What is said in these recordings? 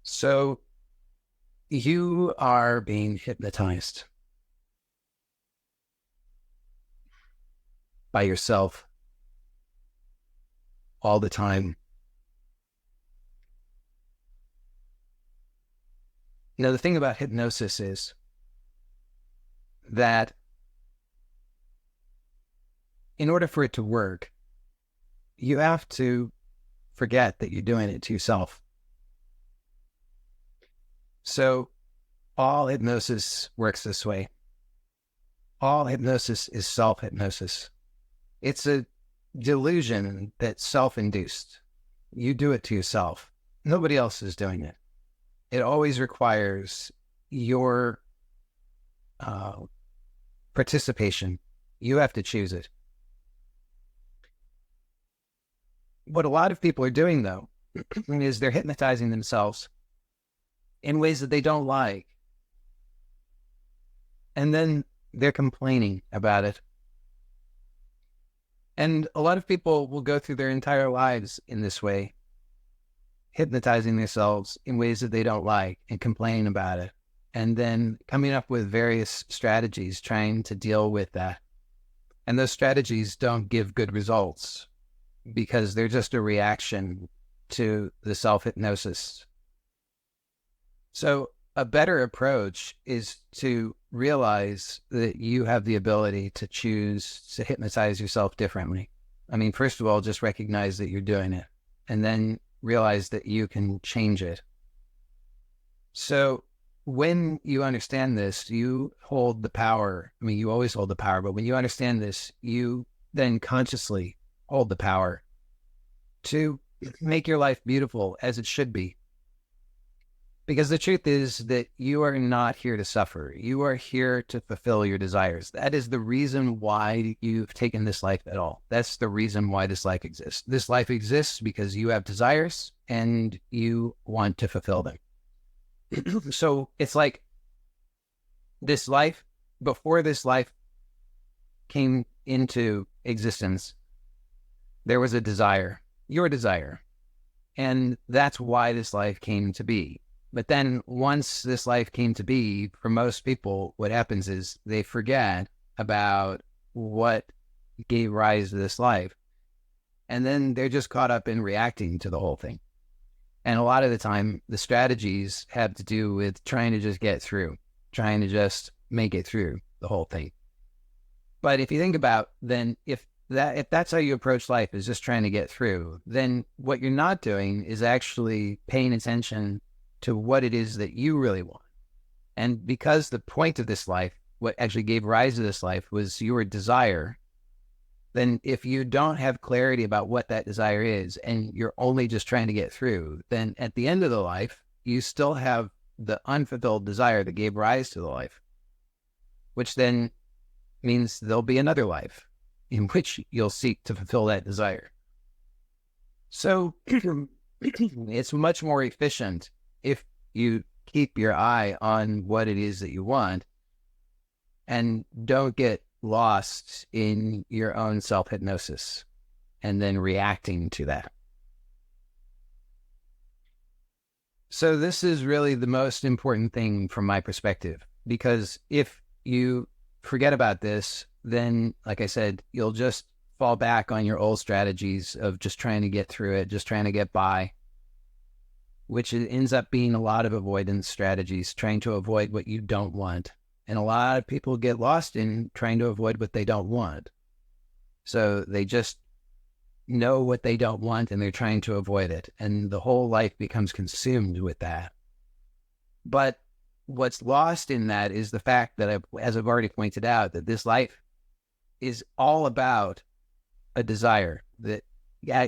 So you are being hypnotized by yourself all the time. The thing about hypnosis is that in order for it to work, you have to forget that you're doing it to yourself. So all hypnosis works this way. All hypnosis is self-hypnosis. It's a delusion that's self-induced. You do it to yourself. Nobody else is doing it. It always requires your participation. You have to choose it. What a lot of people are doing, though, is they're hypnotizing themselves in ways that they don't like. And then they're complaining about it. And a lot of people will go through their entire lives in this way, hypnotizing themselves in ways that they don't like and complaining about it. And then coming up with various strategies trying to deal with that. And those strategies don't give good results because they're just a reaction to the self-hypnosis. So a better approach is to realize that you have the ability to choose to hypnotize yourself differently. I mean, first of all, just recognize that you're doing it and then realize that you can change it. So when you understand this, you hold the power. I mean, you always hold the power, but when you understand this, you then consciously hold the power to make your life beautiful as it should be. Because the truth is that you are not here to suffer. You are here to fulfill your desires. That is the reason why you've taken this life at all. That's the reason why this life exists. This life exists because you have desires and you want to fulfill them. So it's like this life, before this life came into existence, there was a desire, your desire. And that's why this life came to be. But then once this life came to be, for most people, what happens is they forget about what gave rise to this life. And then they're just caught up in reacting to the whole thing. And a lot of the time, the strategies have to do with trying to just get through, trying to just make it through the whole thing. But if you think about, then if that's how you approach life, is just trying to get through, then what you're not doing is actually paying attention to what it is that you really want. And because the point of this life, what actually gave rise to this life, was your desire, then if you don't have clarity about what that desire is and you're only just trying to get through, then at the end of the life, you still have the unfulfilled desire that gave rise to the life, which then means there'll be another life in which you'll seek to fulfill that desire. So it's much more efficient if you keep your eye on what it is that you want and don't get lost in your own self-hypnosis and then reacting to that. So this is really the most important thing from my perspective, because if you forget about this, then, like I said, you'll just fall back on your old strategies of just trying to get through it, just trying to get by, which ends up being a lot of avoidance strategies, trying to avoid what you don't want. And a lot of people get lost in trying to avoid what they don't want. So they just know what they don't want and they're trying to avoid it. And the whole life becomes consumed with that. But what's lost in that is the fact that, as I've already pointed out, that this life is all about a desire that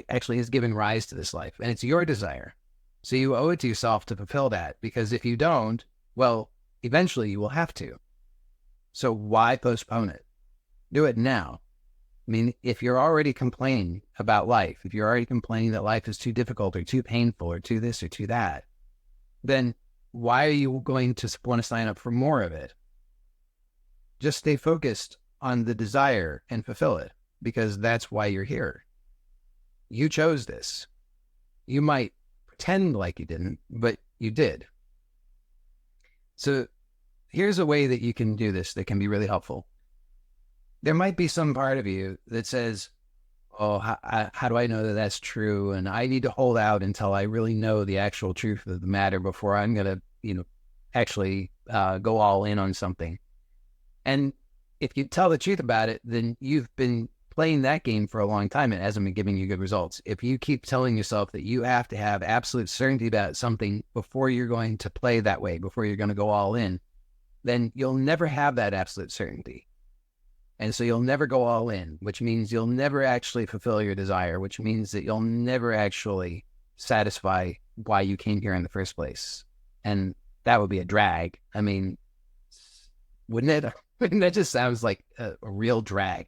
actually has given rise to this life. And it's your desire. So you owe it to yourself to fulfill that, because if you don't, well, eventually you will have to. So why postpone it? Do it now. I mean, if you're already complaining about life, if you're already complaining that life is too difficult or too painful or too this or too that, then why are you going to want to sign up for more of it? Just stay focused on the desire and fulfill it, because that's why you're here. You chose this. You might pretend like you didn't, but you did. So here's a way that you can do this that can be really helpful. There might be some part of you that says, oh, how do I know that that's true? And I need to hold out until I really know the actual truth of the matter before I'm going to, actually go all in on something. And if you tell the truth about it, then you've been playing that game for a long time. It hasn't been giving you good results. If you keep telling yourself that you have to have absolute certainty about something before you're going to play that way, before you're going to go all in, then you'll never have that absolute certainty. And so you'll never go all in, which means you'll never actually fulfill your desire, which means that you'll never actually satisfy why you came here in the first place. And that would be a drag. I mean, wouldn't it? That just sounds like a real drag.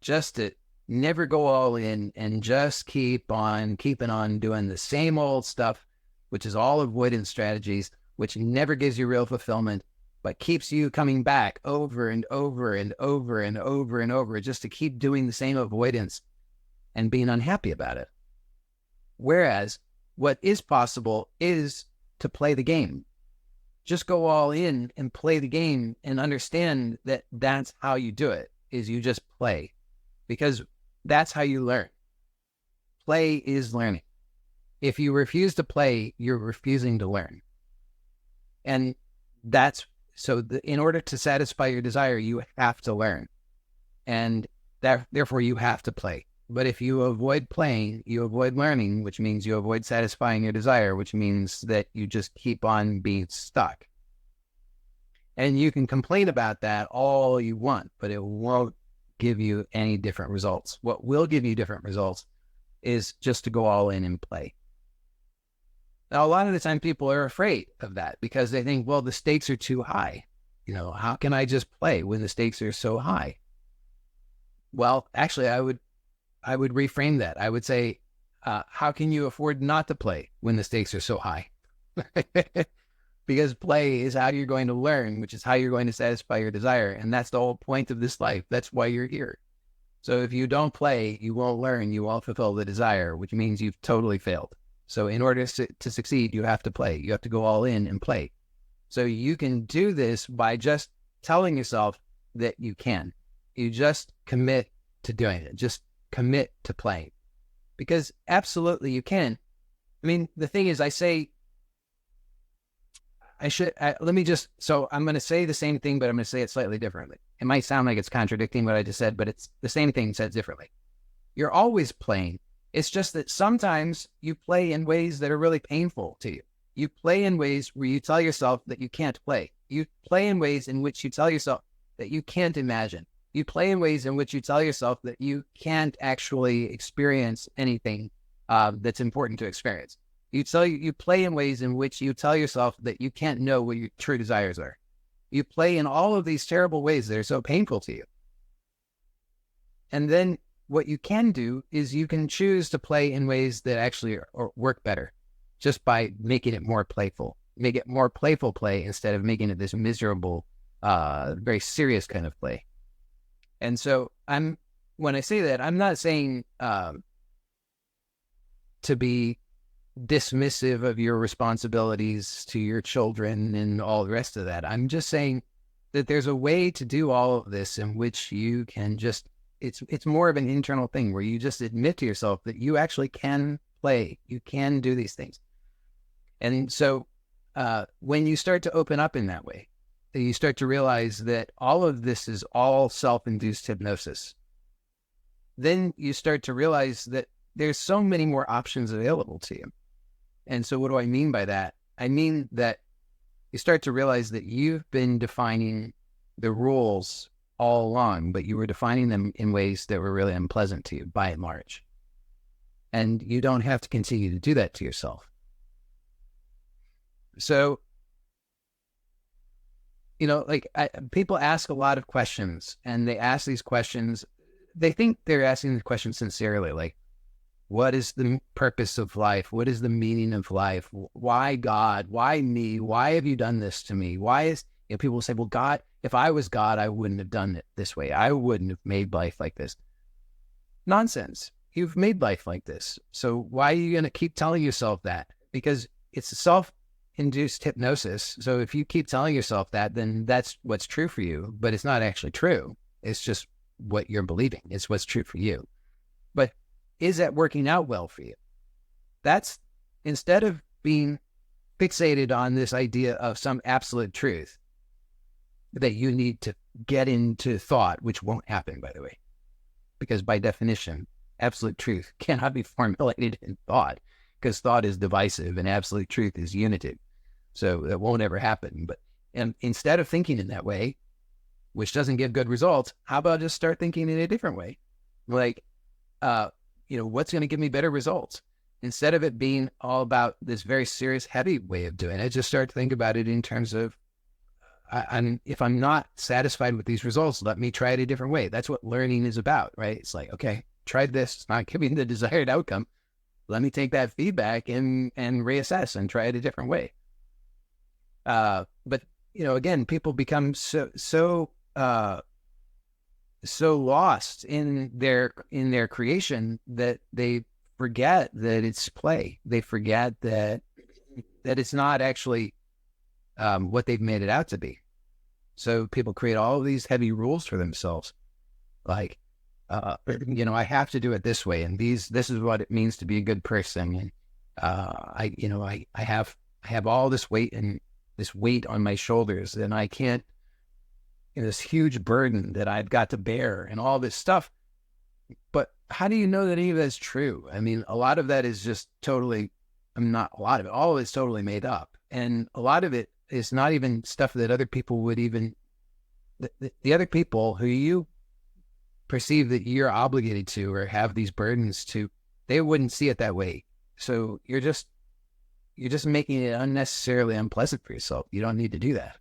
Just to never go all in and just keep on keeping on doing the same old stuff, which is all avoidance strategies, which never gives you real fulfillment, but keeps you coming back over and over and over and over and over just to keep doing the same avoidance and being unhappy about it. Whereas what is possible is to play the game. Just go all in and play the game and understand that that's how you do it, is you just play, because that's how you learn. Play is learning. If you refuse to play, you're refusing to learn. And in order to satisfy your desire, you have to learn. And therefore you have to play. But if you avoid playing, you avoid learning, which means you avoid satisfying your desire, which means that you just keep on being stuck. And you can complain about that all you want, but it won't give you any different results. What will give you different results is just to go all in and play. Now, a lot of the time people are afraid of that because they think, well, the stakes are too high. How can I just play when the stakes are so high? Well, actually, I would reframe that. I would say, how can you afford not to play when the stakes are so high? Because play is how you're going to learn, which is how you're going to satisfy your desire. And that's the whole point of this life. That's why you're here. So if you don't play, you won't learn, you won't fulfill the desire, which means you've totally failed. So in order to succeed, you have to play. You have to go all in and play. So you can do this by just telling yourself that you can. You just commit to doing it. Just commit to playing. Because absolutely you can. I mean, the thing is, so I'm going to say the same thing, but I'm going to say it slightly differently. It might sound like it's contradicting what I just said, but it's the same thing said differently. You're always playing. It's just that sometimes you play in ways that are really painful to you. You play in ways where you tell yourself that you can't play. You play in ways in which you tell yourself that you can't imagine. You play in ways in which you tell yourself that you can't actually experience anything that's important to experience. You play in ways in which you tell yourself that you can't know what your true desires are. You play in all of these terrible ways that are so painful to you. And then what you can do is you can choose to play in ways that actually work better, just by making it more playful. Make it more playful play instead of making it this miserable, very serious kind of play. And so when I say that, I'm not saying to be dismissive of your responsibilities to your children and all the rest of that. I'm just saying that there's a way to do all of this in which you can just, it's more of an internal thing where you just admit to yourself that you actually can play, you can do these things. And so when you start to open up in that way, you start to realize that all of this is all self-induced hypnosis. Then you start to realize that there's so many more options available to you. And so what do I mean by that? I mean that you start to realize that you've been defining the rules all along, but you were defining them in ways that were really unpleasant to you by and large. And you don't have to continue to do that to yourself. So, people ask a lot of questions, and they ask these questions. They think they're asking the question sincerely, like, what is the purpose of life? What is the meaning of life? Why God? Why me? Why have you done this to me? People will say, well, God, if I was God, I wouldn't have done it this way. I wouldn't have made life like this. Nonsense. You've made life like this. So why are you going to keep telling yourself that? Because it's induced hypnosis. So if you keep telling yourself that, then that's what's true for you, but it's not actually true. It's just what you're believing. It's what's true for you. But is that working out well for you? That's, instead of being fixated on this idea of some absolute truth that you need to get into thought, which won't happen, by the way, because by definition, absolute truth cannot be formulated in thought, because thought is divisive and absolute truth is unitive. So that won't ever happen. But and instead of thinking in that way, which doesn't give good results, how about just start thinking in a different way? Like, what's going to give me better results? Instead of it being all about this very serious, heavy way of doing it, just start to think about it in terms of, if I'm not satisfied with these results, let me try it a different way. That's what learning is about, right? It's like, okay, tried this, it's not giving the desired outcome. Let me take that feedback and reassess and try it a different way. But again, people become so lost in their creation that they forget that it's play. They forget that it's not actually what they've made it out to be. So people create all of these heavy rules for themselves, like, I have to do it this way, and this is what it means to be a good person. And I have all this weight on my shoulders, and I can't, this huge burden that I've got to bear, and all this stuff. But how do you know that any of that's true? I mean, a lot of that is just totally, not a lot of it, all of it's totally made up, and a lot of it is not even stuff that other people would even, the other people who you perceive that you're obligated to or have these burdens to, they wouldn't see it that way. So you're just making it unnecessarily unpleasant for yourself. You don't need to do that.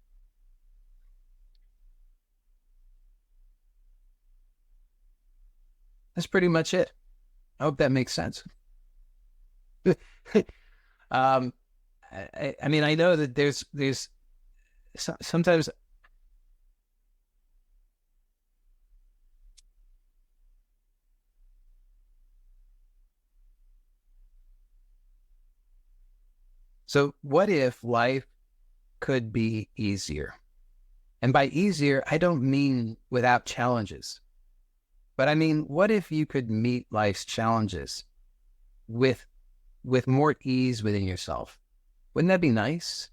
That's pretty much it. I hope that makes sense. I mean, I know that there's sometimes. So what if life could be easier? And by easier, I don't mean without challenges, but I mean, what if you could meet life's challenges with more ease within yourself? Wouldn't that be nice?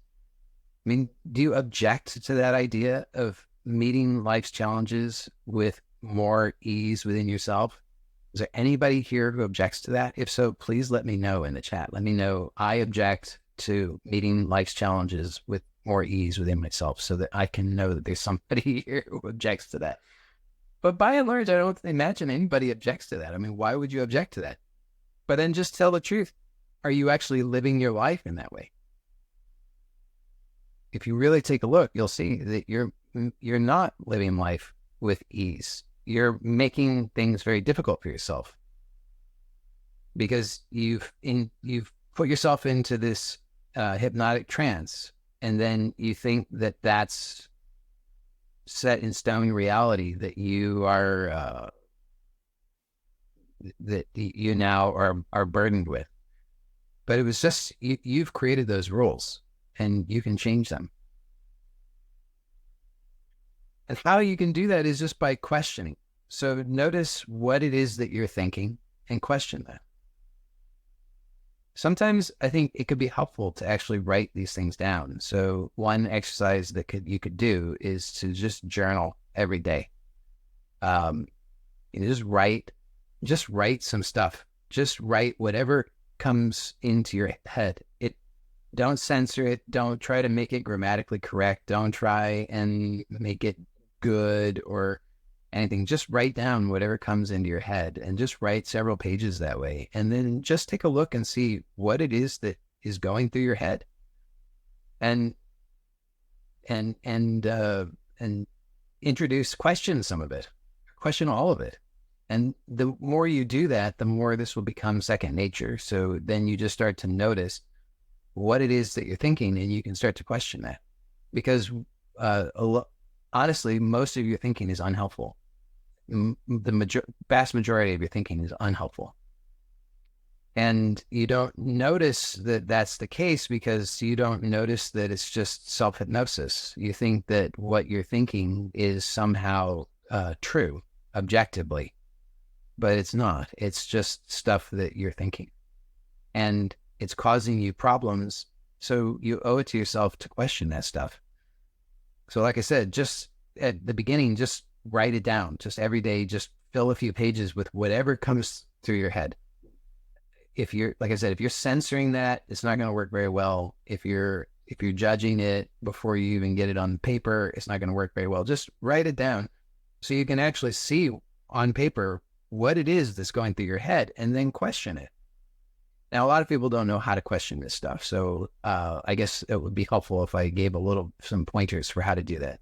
I mean, do you object to that idea of meeting life's challenges with more ease within yourself? Is there anybody here who objects to that? If so, please let me know in the chat. Let me know I object to meeting life's challenges with more ease within myself, so that I can know that there's somebody here who objects to that. But by and large, I don't imagine anybody objects to that. I mean, why would you object to that? But then just tell the truth. Are you actually living your life in that way? If you really take a look, you'll see that you're not living life with ease. You're making things very difficult for yourself, because you've put yourself into this hypnotic trance, and then you think that that's set in stone reality that you are that you now are burdened with. But it was just you've created those rules, and you can change them. And how you can do that is just by questioning. So notice what it is that you're thinking and question that. Sometimes I think it could be helpful to actually write these things down. So one exercise that you could do is to just journal every day. Just write some stuff. Just write whatever comes into your head. Don't censor it. Don't try to make it grammatically correct. Don't try and make it good or anything. Just write down whatever comes into your head, and just write several pages that way. And then just take a look and see what it is that is going through your head, and question some of it, question all of it. And the more you do that, the more this will become second nature. So then you just start to notice what it is that you're thinking, and you can start to question that. Because honestly, most of your thinking is unhelpful. The vast majority of your thinking is unhelpful. And you don't notice that that's the case because you don't notice that it's just self-hypnosis. You think that what you're thinking is somehow true objectively, but it's not. It's just stuff that you're thinking. And it's causing you problems. So you owe it to yourself to question that stuff. So like I said, just at the beginning, just write it down. Just every day, just fill a few pages with whatever comes through your head. If you're, like I said, if you're censoring that, it's not going to work very well. If you're judging it before you even get it on paper, it's not going to work very well. Just write it down so you can actually see on paper what it is that's going through your head and then question it. Now, a lot of people don't know how to question this stuff. So I guess it would be helpful if I gave some pointers for how to do that.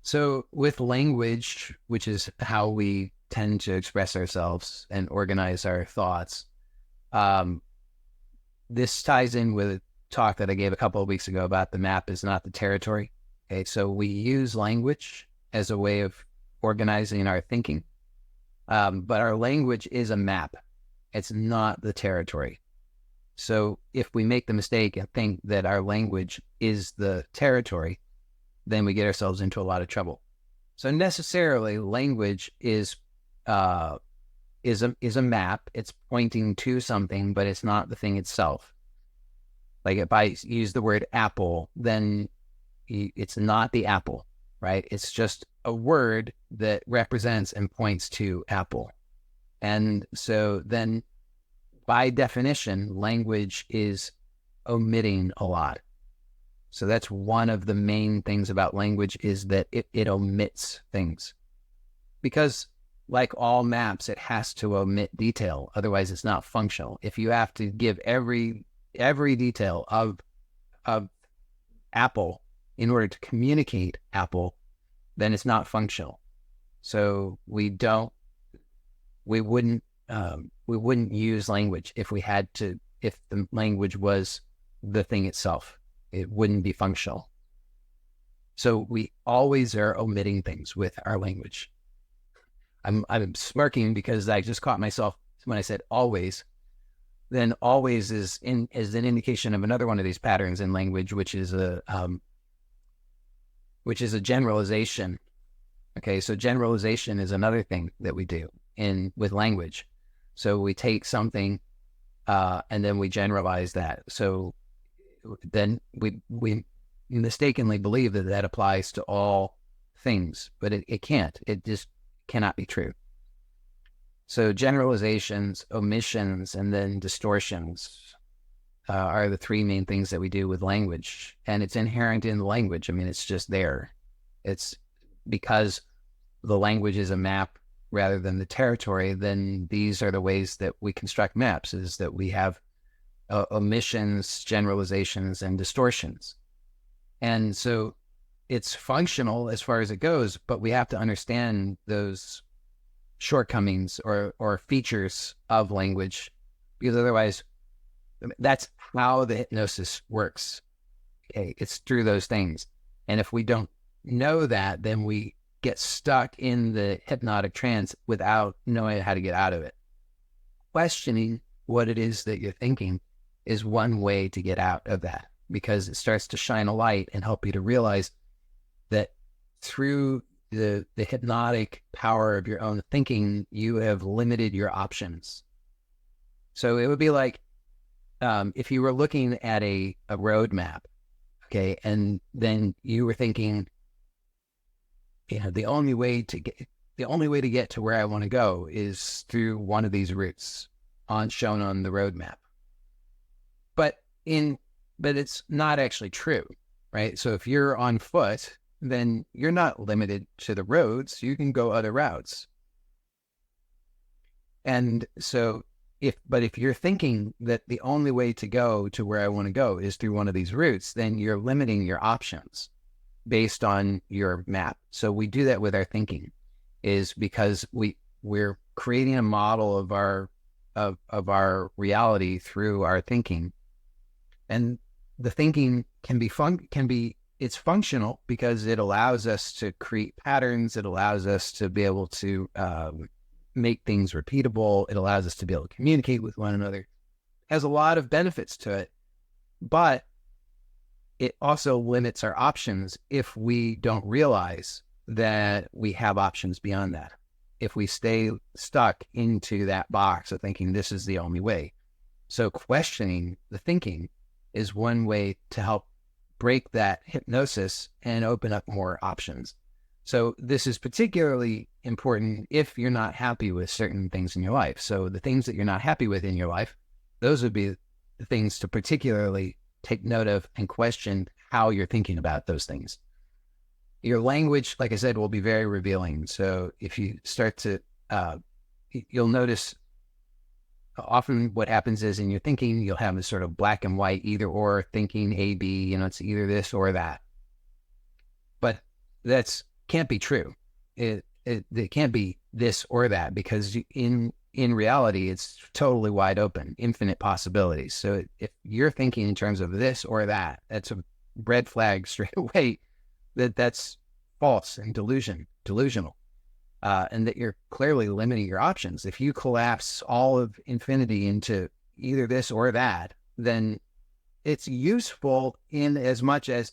So with language, which is how we tend to express ourselves and organize our thoughts, this ties in with a talk that I gave a couple of weeks ago about the map is not the territory. Okay, so we use language as a way of organizing our thinking, but our language is a map. It's not the territory. So if we make the mistake and think that our language is the territory, then we get ourselves into a lot of trouble. So necessarily, language is a map. It's pointing to something, but it's not the thing itself. Like if I use the word apple, then it's not the apple, right? It's just a word that represents and points to apple. And so then by definition, language is omitting a lot. So that's one of the main things about language is that it omits things. Because like all maps, it has to omit detail. Otherwise, it's not functional. If you have to give every detail of apple in order to communicate apple, then it's not functional. So we wouldn't use language if the language was the thing itself. It wouldn't be functional. So we always are omitting things with our language. I'm smirking because I just caught myself when I said always. Then always is an indication of another one of these patterns in language, which is a generalization. Okay, so generalization is another thing that we do with language. So we take something and then we generalize that. So then we mistakenly believe that applies to all things, but it can't. It just cannot be true. So generalizations, omissions, and then distortions are the three main things that we do with language. And it's inherent in the language. I mean, it's just there. It's because the language is a map rather than the territory, then these are the ways that we construct maps, is that we have omissions, generalizations, and distortions. And so it's functional as far as it goes, but we have to understand those shortcomings or features of language, because otherwise that's how the hypnosis works. Okay, it's through those things. And if we don't know that, then we get stuck in the hypnotic trance without knowing how to get out of it. Questioning what it is that you're thinking is one way to get out of that, because it starts to shine a light and help you to realize that through the hypnotic power of your own thinking, you have limited your options. So it would be like if you were looking at a road map, okay, and then you were thinking, the only way to get to where I want to go is through one of these routes shown on the road map. But it's not actually true, right? So if you're on foot, then you're not limited to the roads. You can go other routes. And so if you're thinking that the only way to go to where I want to go is through one of these routes, then you're limiting your options based on your map. So we do that with our thinking, is because we're creating a model of our reality through our thinking. And the thinking it's functional because it allows us to create patterns. It allows us to be able to make things repeatable. It allows us to be able to communicate with one another. It has a lot of benefits to it, but it also limits our options if we don't realize that we have options beyond that. If we stay stuck into that box of thinking this is the only way. So questioning the thinking is one way to help break that hypnosis and open up more options. So this is particularly important if you're not happy with certain things in your life. So the things that you're not happy with in your life, those would be the things to particularly take note of and question how you're thinking about those things. Your language, like I said, will be very revealing. So if you start to, you'll notice often what happens is in your thinking, you'll have this sort of black and white, either or thinking, A, B, it's either this or that. But that's can't be true. It can't be this or that, because in reality, it's totally wide open, infinite possibilities. So if you're thinking in terms of this or that, that's a red flag straight away that's false and delusional. And that you're clearly limiting your options. If you collapse all of infinity into either this or that, then it's useful in as much as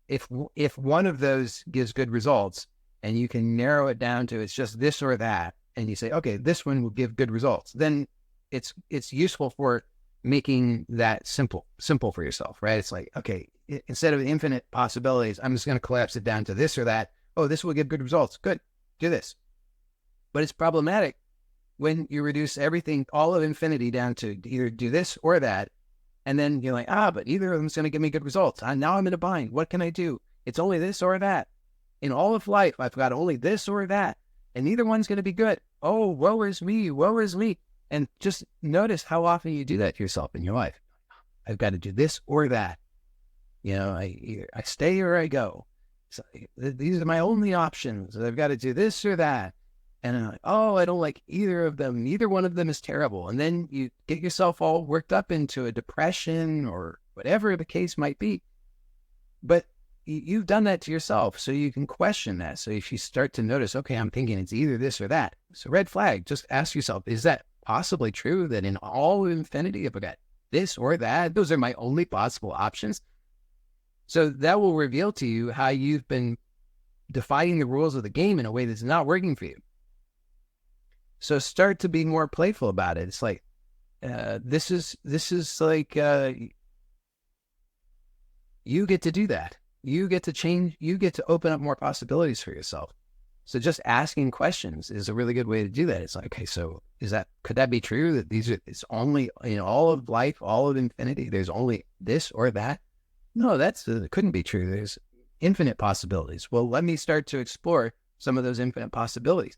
if one of those gives good results and you can narrow it down to it's just this or that, and you say, okay, this one will give good results, then it's useful for making that simple for yourself, right? It's like, okay, instead of infinite possibilities, I'm just going to collapse it down to this or that. Oh, this will give good results. Good. Do this. But it's problematic when you reduce everything, all of infinity, down to either do this or that. And then you're like, but either of them is going to give me good results. Now I'm in a bind. What can I do? It's only this or that. In all of life, I've got only this or that. And neither one's going to be good. Oh, woe is me. Woe is me. And just notice how often you do that to yourself in your life. I've got to do this or that. I stay or I go. So these are my only options. I've got to do this or that. And I'm like, I don't like either of them. Neither one of them is terrible. And then you get yourself all worked up into a depression or whatever the case might be. But you've done that to yourself, so you can question that. So if you start to notice, okay, I'm thinking it's either this or that. So red flag, just ask yourself, is that possibly true that in all of infinity, if I got this or that, those are my only possible options? So that will reveal to you how you've been defining the rules of the game in a way that's not working for you. So start to be more playful about it. It's like, this is like, you get to do that. You get to change, you get to open up more possibilities for yourself. So just asking questions is a really good way to do that. It's like, okay, so could that be true that it's only in all of life, all of infinity, there's only this or that? No, it couldn't be true. There's infinite possibilities. Well, let me start to explore some of those infinite possibilities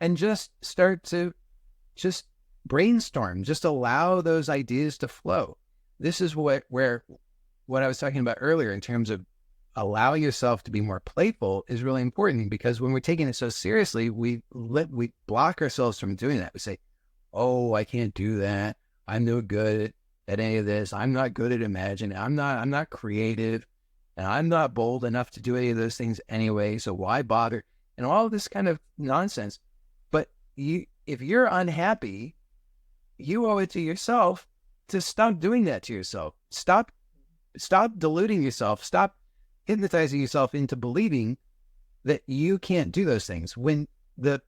and just start to just brainstorm, just allow those ideas to flow. This is what I was talking about earlier in terms of allowing yourself to be more playful is really important, because when we're taking it so seriously, we block ourselves from doing that. We say, oh, I can't do that. I'm no good at any of this. I'm not good at imagining. I'm not creative, and I'm not bold enough to do any of those things anyway. So why bother? And all of this kind of nonsense. But if you're unhappy, you owe it to yourself to stop doing that to yourself. Stop deluding yourself. Stop hypnotizing yourself into believing that you can't do those things. When the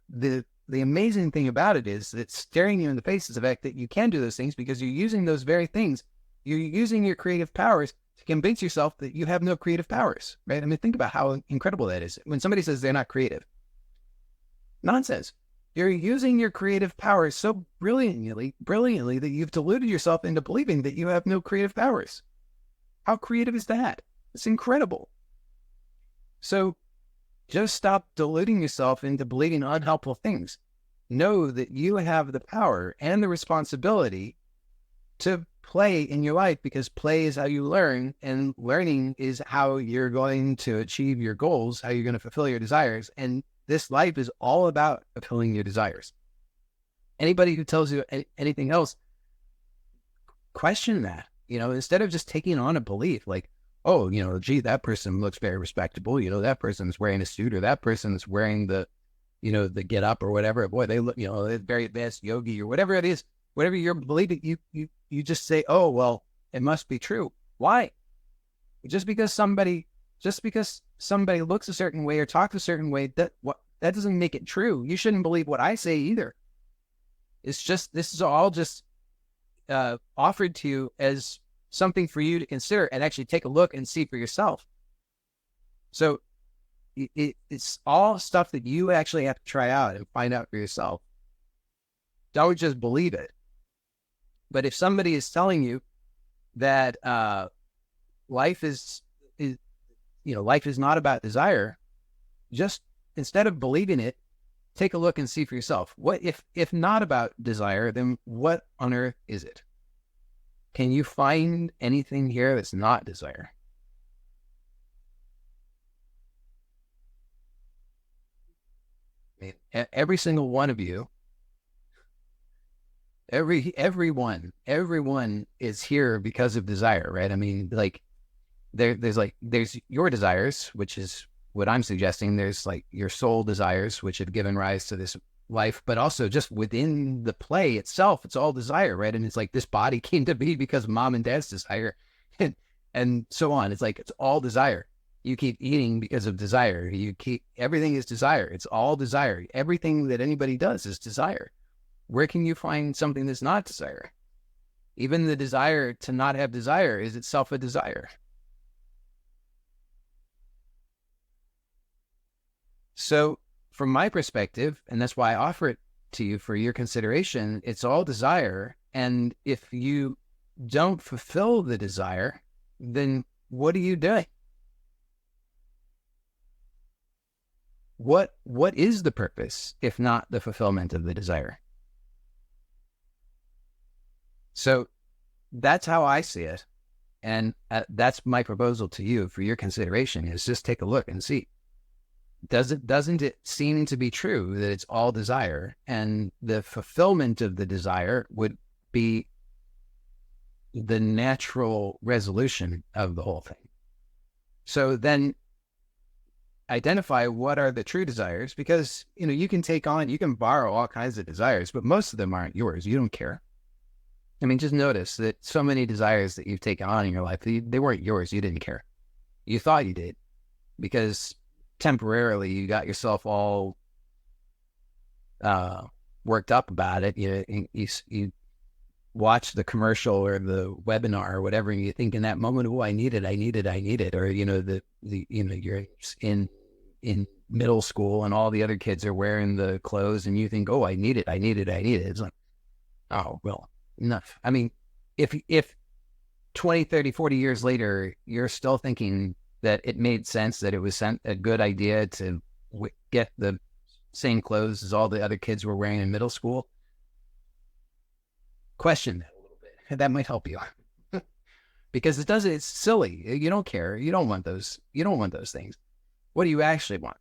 amazing thing about it is that staring you in the face is the fact that you can do those things, because you're using those very things. You're using your creative powers to convince yourself that you have no creative powers, right? I mean, think about how incredible that is. When somebody says they're not creative, nonsense. You're using your creative powers so brilliantly that you've deluded yourself into believing that you have no creative powers. How creative is that? It's incredible. So just stop deluding yourself into believing unhelpful things. Know that you have the power and the responsibility to play in your life, because play is how you learn, and learning is how you're going to achieve your goals, how you're going to fulfill your desires. And this life is all about fulfilling your desires. Anybody who tells you anything else, question that. Instead of just taking on a belief like, oh, gee, that person looks very respectable. That person's wearing a suit, or that person's wearing the the get up or whatever. Boy, they look, they're very advanced yogi or whatever it is, whatever you're believing, you just say, oh, well, it must be true. Why? Just because somebody looks a certain way or talks a certain way, that doesn't make it true. You shouldn't believe what I say either. It's just, this is all just offered to you as something for you to consider and actually take a look and see for yourself. So it's all stuff that you actually have to try out and find out for yourself. Don't just believe it. But if somebody is telling you that life is not about desire, just instead of believing it, take a look and see for yourself. What if not about desire, then what on earth is it? Can you find anything here that's not desire? I mean, every single one of you, everyone is here because of desire, right? I mean, like there's your desires, which is what I'm suggesting. There's like your soul desires, which have given rise to this life, but also just within the play itself, it's all desire, right? And it's like this body came to be because of mom and dad's desire, and so on. It's like, it's all desire. You keep eating because of desire. Everything is desire. It's all desire. Everything that anybody does is desire. Where can you find something that's not desire? Even the desire to not have desire is itself a desire. So from my perspective, and that's why I offer it to you for your consideration, it's all desire. And if you don't fulfill the desire, then what are you doing? What is the purpose if not the fulfillment of the desire? So that's how I see it. And that's my proposal to you for your consideration, is just take a look and see. Doesn't it seem to be true that it's all desire, and the fulfillment of the desire would be the natural resolution of the whole thing? So then identify what are the true desires, because you can borrow all kinds of desires, but most of them aren't yours. You don't care. I mean, just notice that so many desires that you've taken on in your life, they weren't yours. You didn't care. You thought you did, because temporarily you got yourself all worked up about it. You watch the commercial or the webinar or whatever, and you think in that moment, oh, I need it, or you're in middle school and all the other kids are wearing the clothes, and you think, oh, I need it. It's like, oh, well, enough. I mean, if 20, 30, 40 years later, you're still thinking that it made sense, that it was a good idea to get the same clothes as all the other kids were wearing in middle school, question that a little bit. That might help you. Because it's silly. You don't care. You don't want those things. What do you actually want?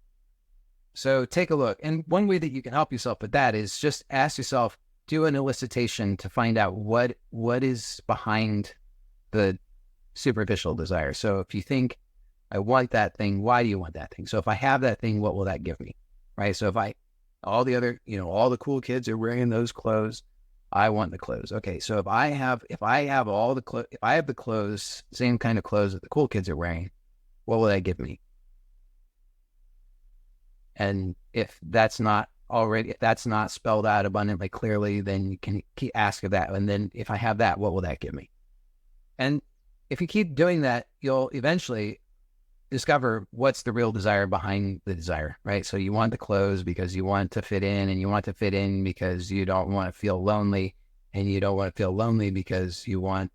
So take a look. And one way that you can help yourself with that is just ask yourself, do an elicitation to find out what is behind the superficial desire. So if you think, I want that thing, why do you want that thing? So if I have that thing, what will that give me? Right? So if all the cool kids are wearing those clothes, I want the clothes. Okay, so if I have the clothes, same kind of clothes that the cool kids are wearing, what will that give me? And if that's not spelled out abundantly clearly, then you can keep asking that. And then if I have that, what will that give me? And if you keep doing that, you'll eventually discover what's the real desire behind the desire, right? So you want the clothes because you want to fit in, and you want to fit in because you don't want to feel lonely, and you don't want to feel lonely because you want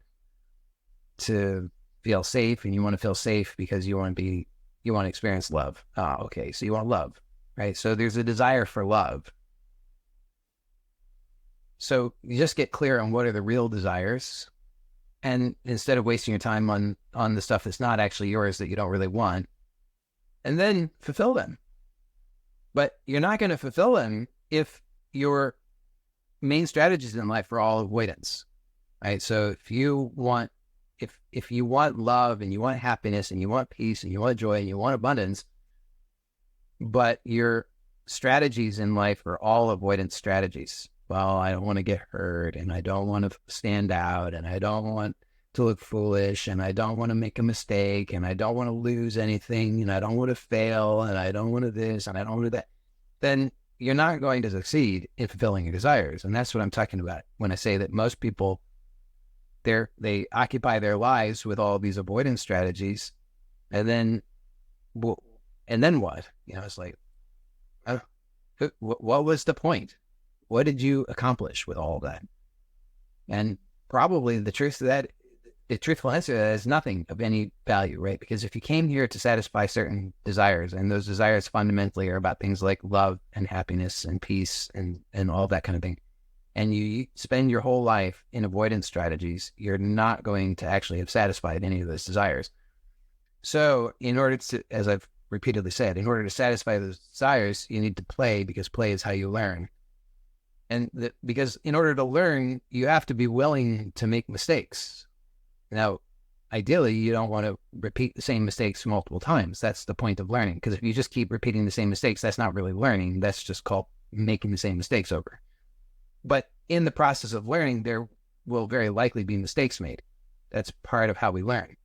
to feel safe, and you want to feel safe because you want to experience love. Okay, so you want love, right? So there's a desire for love. So you just get clear on what are the real desires, and instead of wasting your time on the stuff that's not actually yours, that you don't really want, and then fulfill them. But you're not going to fulfill them if your main strategies in life are all avoidance, right? So if you want love, and you want happiness, and you want peace, and you want joy, and you want abundance, but your strategies in life are all avoidance strategies. Well, I don't want to get hurt, and I don't want to stand out, and I don't want to look foolish, and I don't want to make a mistake, and I don't want to lose anything, and I don't want to fail, and I don't want to this, and I don't want to that. Then you're not going to succeed in fulfilling your desires. And that's what I'm talking about when I say that most people, they occupy their lives with all these avoidance strategies, and then what? It's like, what was the point? What did you accomplish with all of that? And probably the truthful answer to that is nothing of any value, right? Because if you came here to satisfy certain desires, and those desires fundamentally are about things like love and happiness and peace and all that kind of thing, and you spend your whole life in avoidance strategies, you're not going to actually have satisfied any of those desires. So in order to, as I've repeatedly said, in order to satisfy those desires, you need to play, because play is how you learn. And because in order to learn, you have to be willing to make mistakes. Now, ideally, you don't want to repeat the same mistakes multiple times. That's the point of learning. Because if you just keep repeating the same mistakes, that's not really learning. That's just called making the same mistakes over. But in the process of learning, there will very likely be mistakes made. That's part of how we learn.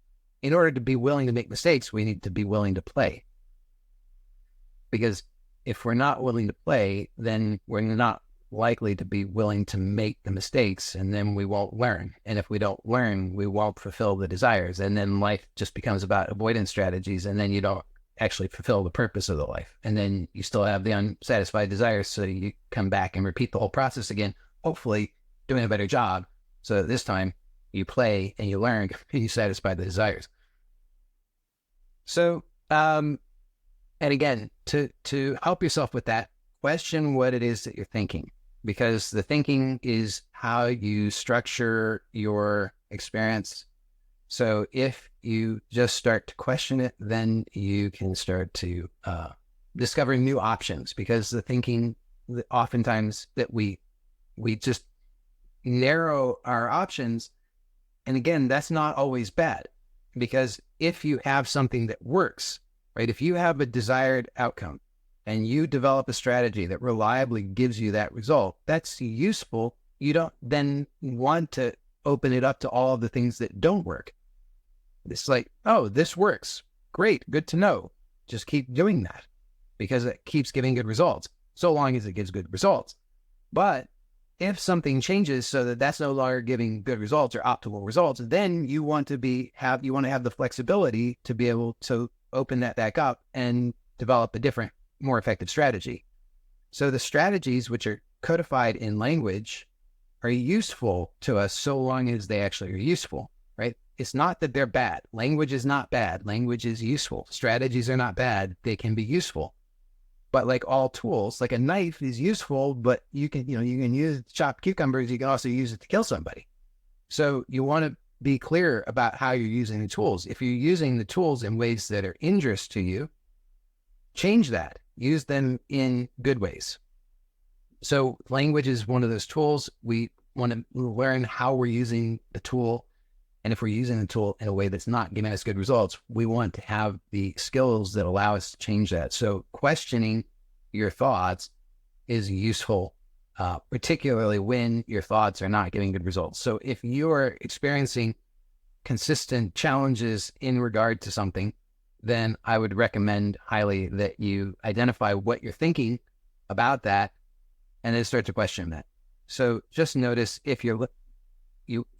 In order to be willing to make mistakes, we need to be willing to play. Because if we're not willing to play, then we're not likely to be willing to make the mistakes, and then we won't learn. And if we don't learn, we won't fulfill the desires. And then life just becomes about avoidance strategies, and then you don't actually fulfill the purpose of the life. And then you still have the unsatisfied desires, so you come back and repeat the whole process again, hopefully doing a better job. So that this time you play and you learn and you satisfy the desires. So, and again, to help yourself with that, question what it is that you're thinking, because the thinking is how you structure your experience. So if you just start to question it, then you can start to discover new options, because the thinking, oftentimes that we just narrow our options. And again, that's not always bad, because if you have something that works, right? If you have a desired outcome and you develop a strategy that reliably gives you that result, that's useful. You don't then want to open it up to all of the things that don't work. It's like, oh, this works. Great. Good to know. Just keep doing that, because it keeps giving good results, so long as it gives good results. But if something changes so that that's no longer giving good results or optimal results, then you want to have the flexibility to be able to open that back up and develop a different, more effective strategy. So the strategies which are codified in language are useful to us so long as they actually are useful, right? It's not that they're bad. Language is not bad. Language is useful. Strategies are not bad. They can be useful. But like all tools, like a knife is useful, but you can use it to chop cucumbers. You can also use it to kill somebody. So you want to be clear about how you're using the tools. If you're using the tools in ways that are injurious to you, change that. Use them in good ways. So language is one of those tools. We want to learn how we're using the tool. And if we're using the tool in a way that's not giving us good results, we want to have the skills that allow us to change that. So questioning your thoughts is useful, particularly when your thoughts are not giving good results. So if you're experiencing consistent challenges in regard to something, then I would recommend highly that you identify what you're thinking about that and then start to question that. So just notice if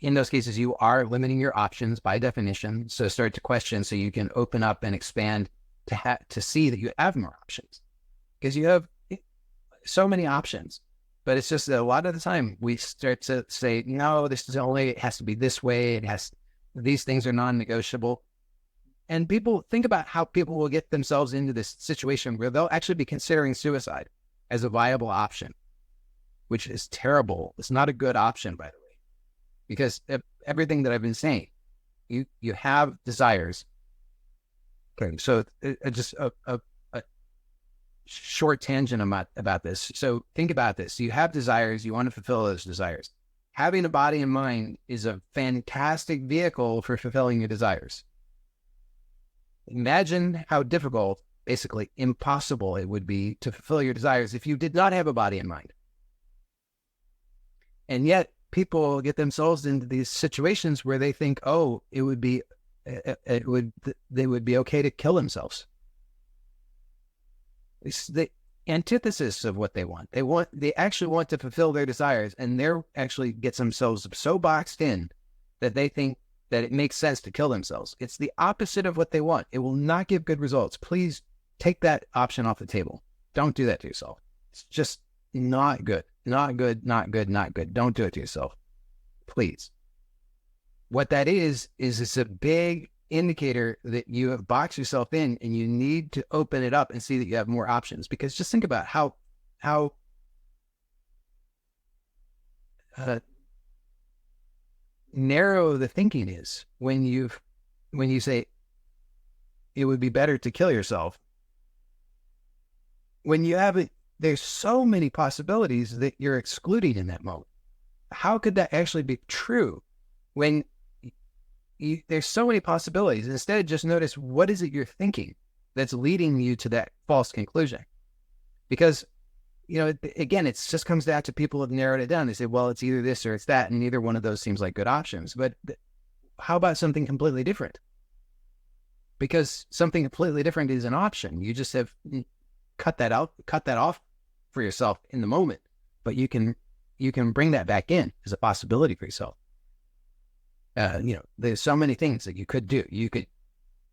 in those cases, you are limiting your options by definition. So start to question so you can open up and expand to see that you have more options, because you have so many options. But it's just that a lot of the time we start to say, no, it has to be this way. These things are non-negotiable. And people think about how people will get themselves into this situation where they'll actually be considering suicide as a viable option, which is terrible. It's not a good option, by the way. Because everything that I've been saying, you have desires. Okay, so just a short tangent about this. So think about this. You have desires. You want to fulfill those desires. Having a body and mind is a fantastic vehicle for fulfilling your desires. Imagine how difficult basically impossible it would be to fulfill your desires if you did not have a body and mind. And yet people get themselves into these situations where they think, oh, they would be okay to kill themselves. It's the antithesis of what they want. They actually want to fulfill their desires, and they're actually gets themselves so boxed in that they think that it makes sense to kill themselves. It's the opposite of what they want. It will not give good results. Please take that option off the table. Don't do that to yourself. It's just not good. Not good, not good, not good. Don't do it to yourself. Please. What that is it's a big indicator that you have boxed yourself in, and you need to open it up and see that you have more options. Because just think about how narrow the thinking is when you say it would be better to kill yourself, when you have it. There's so many possibilities that you're excluding in that moment. How could that actually be true when there's so many possibilities? Instead, just notice, what is it you're thinking that's leading you to that false conclusion? Because, again, it just comes down to people have narrowed it down. They say, well, it's either this or it's that, and neither one of those seems like good options. But how about something completely different? Because something completely different is an option. You just have cut that off for yourself in the moment, but you can bring that back in as a possibility for yourself. There's so many things that you could do. You could,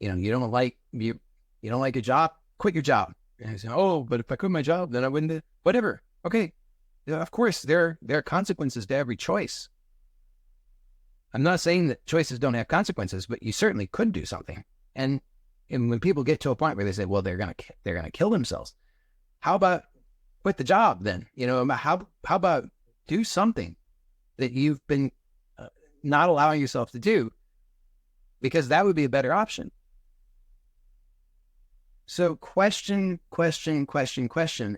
you don't like a job, quit your job. And you say, oh, but if I quit my job, then I wouldn't do whatever. Okay. Of course, there are consequences to every choice. I'm not saying that choices don't have consequences, but you certainly could do something. And when people get to a point where they say, well, they're gonna kill themselves, how about quit the job then? How about do something that you've been not allowing yourself to do, because that would be a better option. So question,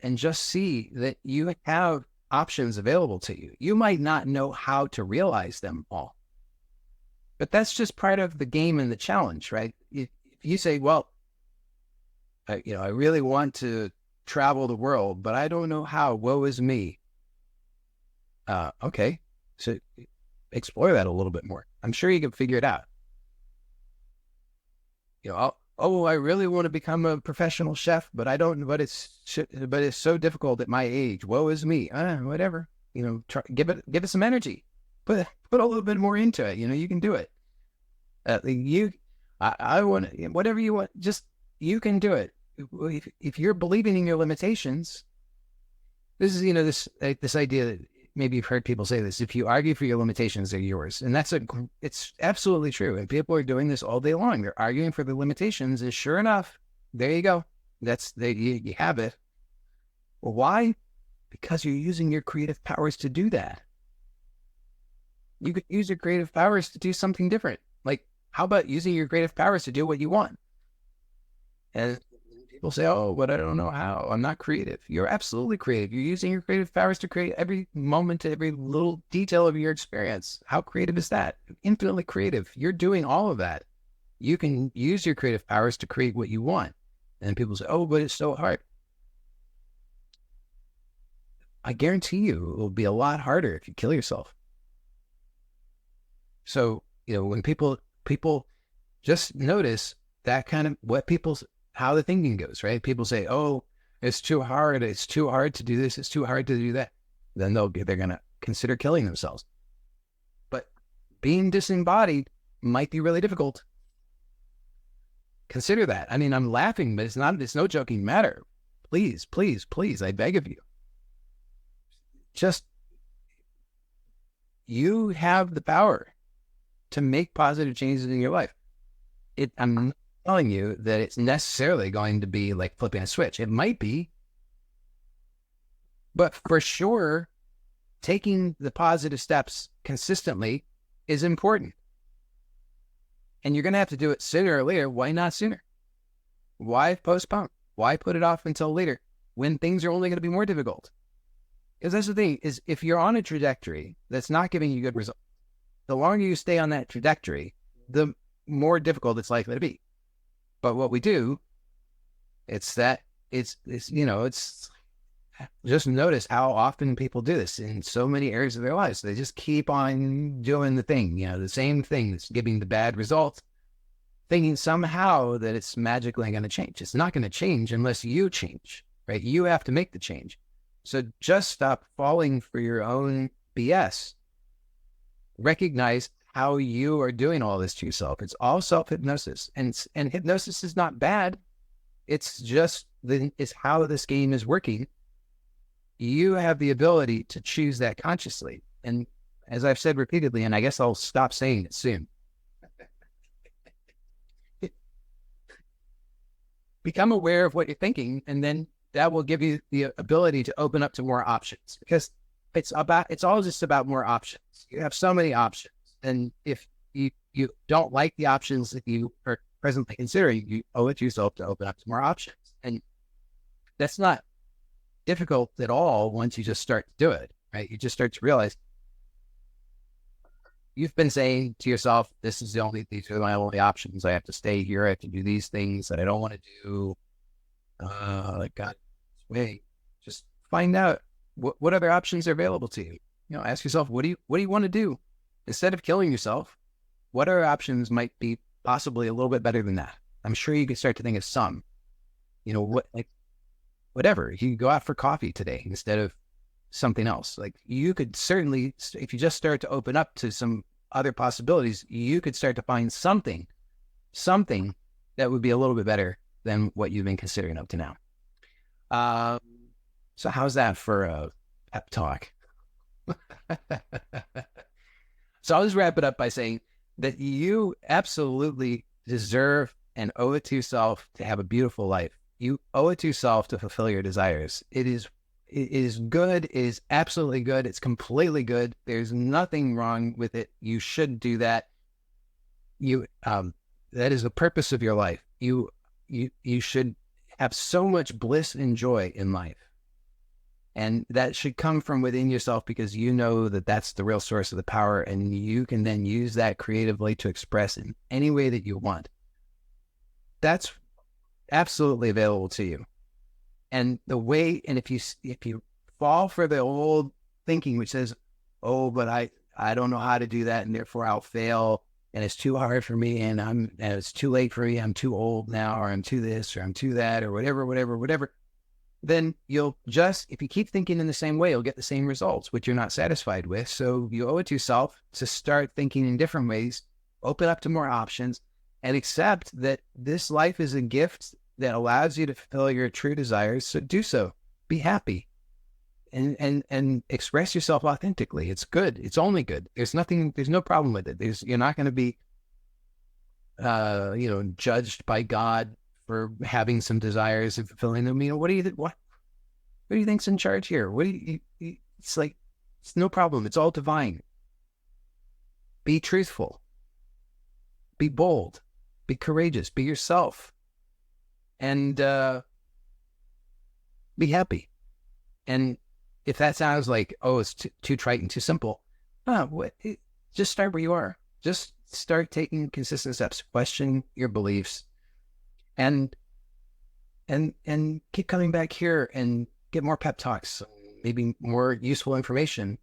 and just see that you have options available to you. You might not know how to realize them all, but that's just part of the game and the challenge, right? If you say, well, I really want to travel the world, but I don't know how, woe is me. Okay. So explore that a little bit more. I'm sure you can figure it out. I really want to become a professional chef, but I don't, but it's so difficult at my age. Woe is me. Whatever, give it some energy, put a little bit more into it. You can do it. I want whatever you want, just, you can do it. If you're believing in your limitations, this is, this idea that maybe you've heard people say this: if you argue for your limitations, they're yours. And it's absolutely true. And people are doing this all day long. They're arguing for the limitations, and sure enough, there you go. You have it. Well, why? Because you're using your creative powers to do that. You could use your creative powers to do something different. Like, how about using your creative powers to do what you want? And people say, oh, but I don't know how. I'm not creative. You're absolutely creative. You're using your creative powers to create every moment, every little detail of your experience. How creative is that? Infinitely creative. You're doing all of that. You can use your creative powers to create what you want. And people say, oh, but it's so hard. I guarantee you it will be a lot harder if you kill yourself. So, when people just notice that kind of how the thinking goes, right? People say, oh, it's too hard. It's too hard to do this. It's too hard to do that. Then they're going to consider killing themselves. But being disembodied might be really difficult. Consider that. I mean, I'm laughing, but it's no joking matter. Please, please, please, I beg of you. Just, you have the power to make positive changes in your life. I'm not telling you that it's necessarily going to be like flipping a switch. It might be, but for sure, taking the positive steps consistently is important. And you're going to have to do it sooner or later. Why not sooner? Why postpone? Why put it off until later when things are only going to be more difficult? Because that's the thing, is if you're on a trajectory that's not giving you good results, the longer you stay on that trajectory, the more difficult it's likely to be. But what we do It's that it's it's just notice how often people do this in so many areas of their lives. They just keep on doing the thing, the same thing that's giving the bad results, thinking somehow that it's magically going to change. It's not going to change unless you change, right? You have to make the change. So just stop falling for your own BS. Recognize how you are doing all this to yourself. It's all self-hypnosis, and hypnosis is not bad. It's just it's how this game is working. You have the ability to choose that consciously. And as I've said repeatedly, and I guess I'll stop saying it soon, become aware of what you're thinking, and then that will give you the ability to open up to more options, because it's all just about more options. You have so many options. And if you don't like the options that you are presently considering, you owe it to yourself to open up to more options. And that's not difficult at all once you just start to do it, right? You just start to realize you've been saying to yourself, these are my only options. I have to stay here. I have to do these things that I don't want to do. Like God, wait, just find out what other options are available to you. Ask yourself, what do you want to do? Instead of killing yourself, what other options might be possibly a little bit better than that? I'm sure you could start to think of some, whatever. You could go out for coffee today instead of something else. Like, you could certainly, if you just start to open up to some other possibilities, you could start to find something that would be a little bit better than what you've been considering up to now. So how's that for a pep talk? So I'll just wrap it up by saying that you absolutely deserve and owe it to yourself to have a beautiful life. You owe it to yourself to fulfill your desires. It is good. It is absolutely good. It's completely good. There's nothing wrong with it. You should do that. That is the purpose of your life. You should have so much bliss and joy in life. And that should come from within yourself, because you know that that's the real source of the power, and you can then use that creatively to express in any way that you want. That's absolutely available to you. And if you fall for the old thinking, which says, oh, but I don't know how to do that, and therefore I'll fail, and it's too hard for me, and it's too late for me, I'm too old now, or I'm too this, or I'm too that, or whatever, then if you keep thinking in the same way, you'll get the same results, which you're not satisfied with. So you owe it to yourself to start thinking in different ways, open up to more options, and accept that this life is a gift that allows you to fulfill your true desires. So do so. Be happy and express yourself authentically. It's good. It's only good. There's no problem with it. You're not going to be, judged by God for having some desires and fulfilling them. What do you think's in charge here? It's like, it's no problem. It's all divine. Be truthful. Be bold. Be courageous. Be yourself. And be happy. And if that sounds like, oh, it's too trite and too simple, just start where you are. Just start taking consistent steps. Question your beliefs. And keep coming back here and get more pep talks, maybe more useful information.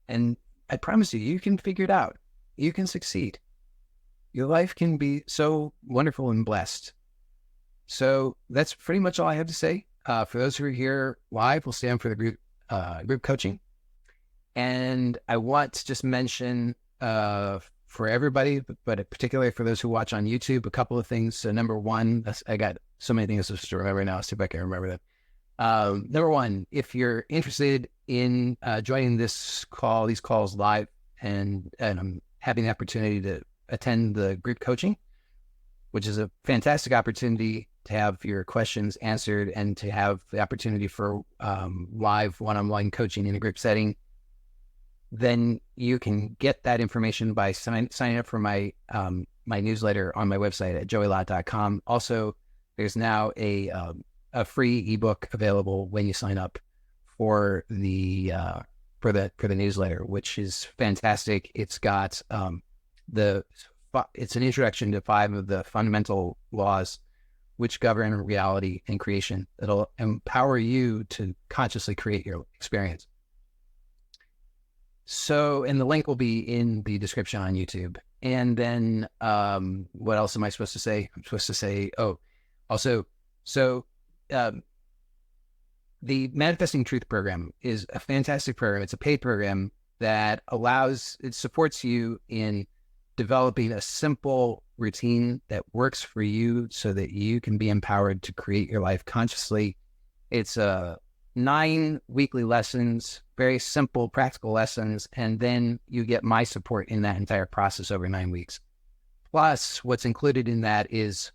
And I promise you can figure it out. You can succeed. Your life can be so wonderful and blessed. So that's pretty much all I have to say. For those who are here live, we'll stay on for the group coaching. And I want to just mention, for everybody, but particularly for those who watch on YouTube, a couple of things. So number one, I got so many things to remember now. See if I can remember them. Number one, if you're interested in joining these calls live, and I'm having the opportunity to attend the group coaching, which is a fantastic opportunity to have your questions answered and to have the opportunity for live one-on-one coaching in a group setting, then you can get that information by signing up for my newsletter on my website at joeylott.com. Also, there's now a free ebook available when you sign up for the newsletter, which is fantastic. It's got it's an introduction to 5 of the fundamental laws which govern reality and creation. That'll empower you to consciously create your experience. So, and the link will be in the description on YouTube. And then, what else am I supposed to say? I'm supposed to say, also, so the Manifesting Truth program is a fantastic program. It's a paid program that it supports you in developing a simple routine that works for you so that you can be empowered to create your life consciously. It's 9 weekly lessons, very simple, practical lessons, and then you get my support in that entire process over 9 weeks. Plus, what's included in that is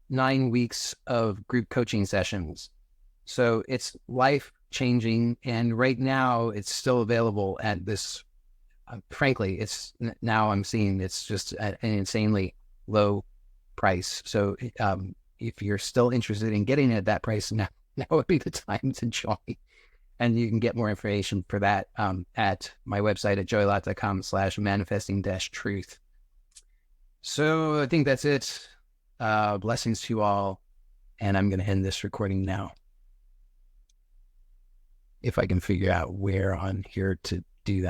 9 weeks of group coaching sessions. So it's life-changing, and right now it's still available at this, frankly, now I'm seeing it's just at an insanely low price. So if you're still interested in getting it at that price, now would be the time to join. And you can get more information for that at my website at joylott.com/manifesting-truth. So I think that's it. Blessings to you all. And I'm going to end this recording now. If I can figure out where on here to do that.